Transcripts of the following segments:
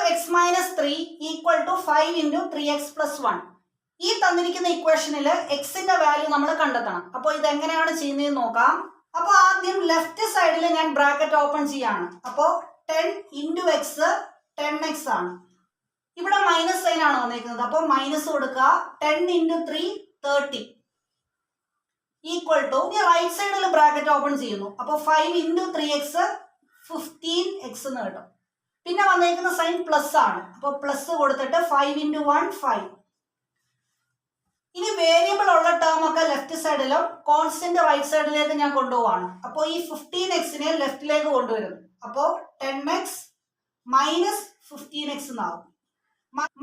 X minus 3 equal to 5 into 3x plus 1. ഈ തന്നിരിക്കുന്ന ഇക്വേഷനിൽ എക്സിന്റെ വാല്യൂ നമ്മൾ കണ്ടെത്തണം. അപ്പോൾ ഇത് എങ്ങനെയാണ് ചെയ്യുന്നതെന്ന് നോക്കാം. അപ്പോൾ ആദ്യം ലെഫ്റ്റ് സൈഡിൽ ഞാൻ ബ്രാക്കറ്റ് ഓപ്പൺ ചെയ്യാണ്. അപ്പോൾ 10 ഇൻറ്റു എക്സ് 10x ആണ്. ഇവിടെ മൈനസ് സൈൻ ആണ് വന്നിരിക്കുന്നത്. അപ്പോൾ മൈനസ് കൊടുക്കുക. 10 ഇൻറ്റു 3 30 ഈക്വൽ ടു, ഈ റൈറ്റ് സൈഡിൽ ബ്രാക്കറ്റ് ഓപ്പൺ ചെയ്യുന്നു. അപ്പോൾ 5 ഇൻറ്റു 3x 15x എന്ന് കിട്ടും. പിന്നെ വന്നിരിക്കുന്ന സൈൻ പ്ലസ് ആണ്. അപ്പോൾ പ്ലസ് കൊടുത്തിട്ട് 5 ഇൻറ്റു 1 5. ഇനി വേരിയബിൾ ഉള്ള ടേം ഒക്കെ ലെഫ്റ്റ് സൈഡിലും കോൺസ്റ്റന്റ് റൈറ്റ് സൈഡിലേക്ക് ഞാൻ കൊണ്ടുപോവാണ്. അപ്പോൾ ഈ 15xനെ ലെഫ്റ്റിലേക്ക് കൊണ്ടുവരുന്നു. അപ്പോൾ 10x മൈനസ് 15x എന്നാവും.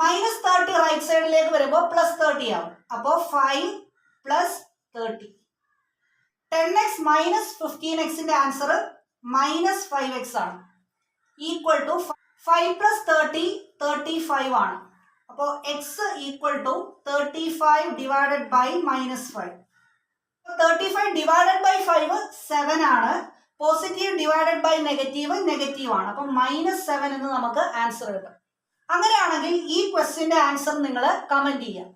മൈനസ് 30 റൈറ്റ് സൈഡിലേക്ക് വരുമ്പോൾ പ്ലസ് 30 ആവും. അപ്പോൾ 5 പ്ലസ് 30. 10x മൈനസ് 15xന്റെ ആൻസർ മൈനസ് 5x ആണ്. ഈക്വൽ ടു 5 പ്ലസ് 30 35 ആണ്. അപ്പോൾ x equal to 35 divided by minus 5. 35 divided by 5 7 ആണ്. Positive divided by negative negative ആണ്. അപ്പം -7 എന്ന് നമുക്ക് ആൻസർ കിട്ടും. അങ്ങനെയാണെങ്കിൽ ഈ ക്വസ്റ്റ്യന്റെ ആൻസർ നിങ്ങൾ കമന്റ് ചെയ്യുക.